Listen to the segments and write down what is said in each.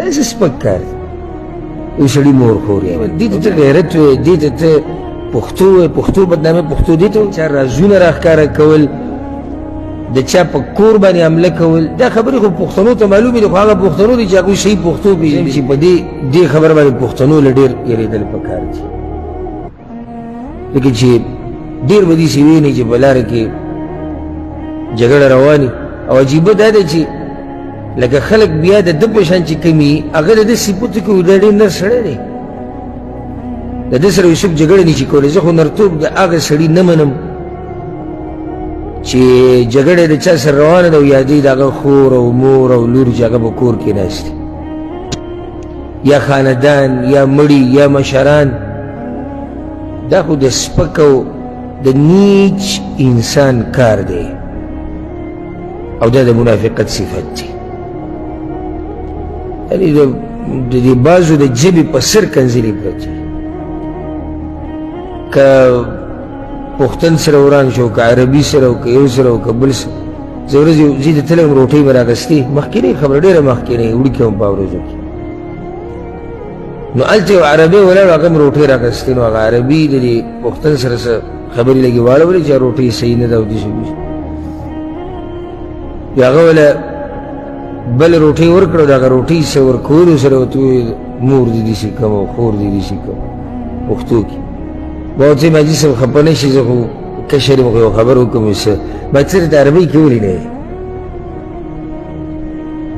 داسې سپک کار دی یو سړي مور خور یې دې ته ته غیرت وایې دې ته ته پښتو وایې پښتو بدنامي پښتو دې ته چا رازونه راښکاره کول د چا په کور باندې حمله کول دا خبرې خو پښتنو ته معلومې دي خو هغه پښتنو دي چې هغوی صحیح پښتو پېژني چې په دې خبره باندې پښتنو له ډېر یېرېدل پکار دي لکه چې ډېر به داسې ویني چې په لاره کې جګړه رواني او عجیبه دا ده چې لکه خلک بیا د ده په شان چې کوي هغه د ده صفتو کې دا ډېر نر سړی دی د ده سره یوسف جګړه نشي کولی زه خو نرتوب د هغه سړي نه منم چې جګړه د چا سره روانه ده او یادوي د هغه خور او مور او لور چې هغه په کور کې ناست دي یا خاندان یا مړي یا مشران دا خو د سپک او د نیچ انسان کار دی او دا د منافقت صفت دی یعنی د دې بعضو د ژبې په سر کنځلې پرتې که پښتن سره وران شو که عربي سره او که یو سره او که بل سره زه ورځې ځي د تللی وم روټۍ به رااخېستې مخکینۍ خبره ډېره مخکینۍ وړوکې وم په ورځو کې نو هلته یو عربی ولاړ هغه مې روټۍ رااخېستې نو هغه عربي د دې پښتن سره څه خبرې لګې واړولې چې روټۍ صحیح نه ده او داسې بیا هغه وله بل روټۍ ورکړه د هغه روټۍ څه ورکولو سره ورته وویل مور دې داسې کوم او خور دې داسې کوم پښتو کې ما ورته ویل حاجي صاحب خفه نه شي زه خو کشر یم خو یو خبر وکړم څه ما څه د عربۍ کې ولې نه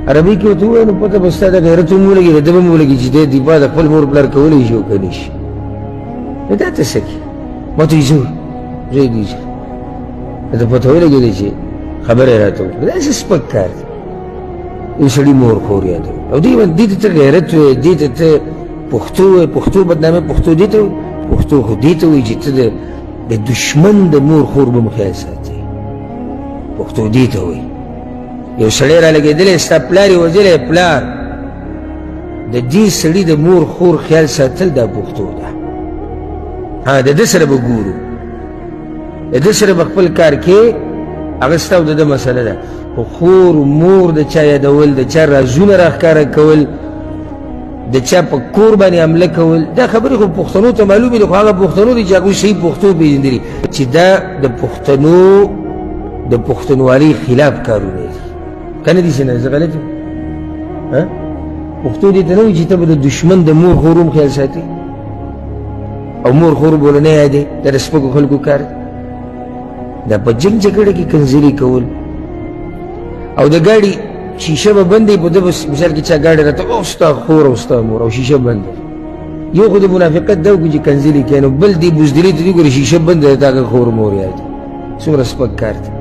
عربي کې ورته ووایه نو پته به ستا د غیرت هم ولګي د ده به هم ولګي چې دی دفاع د خپل مور پلار کولی شي او که نه شي نو دا ته څه کړي ما ورته ویل زه یې دیجه ته پته ولګېده چې خبره یې راته وکړه داسې سپک کار دی یو سړي مور خور یادوي او دې ته ته غیرت وایې دې ته ته پښتو وایې پښتو بدنامي پښتو دې ته وایي پښتو خو دې ته وایي چې ته د دشمن د مور خور به م خیال ساتې پښتو دې ته وایي یو سړی را لګېدلی ستا پلار یې وژلی پلار د دې سړي د مور خور خیال ساتل دا پښتو ده ها د ده سره به ګورو د ده سره به خپل کار کې هغه ستا او د ده مسله ده خو خور مور د چا یادول د چا رازونه راښکاره کول د چا په کور باندې حمله کول دا خبرې خو پښتنو ته معلومې دي خو هغه پښتنو دي چې هغوی صحیح پښتو پېژندلي چې دا د پښتنو د پښتونوالۍ خلاف کارونه دي که نه داسې نه زه غلط یم پښتو دې ته نه وایي چې ته به د دشمن د مور خور هم خیال ساتي او مور خور به نه یادې دا د سپکو خلکو کار دی دا په جنګ جګړه کې کنځلې کول او د ګاډي شیشه به بندې په ده به مثال کې چا ګاډی راته او ستا خور او ستا مور او شیشه بنده یو خو د منافقت دا وکړي چې کنځلې کوي نو بل دې بزدلي ته دې ګورې شیشه بنده ده تا هغه خور مور یاد څومره سپک کار دی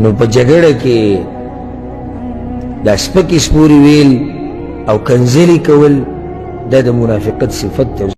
نو په جګړه کې دا سپکې سپورې ویل او کنځلې کول دا د منافقت صفت دی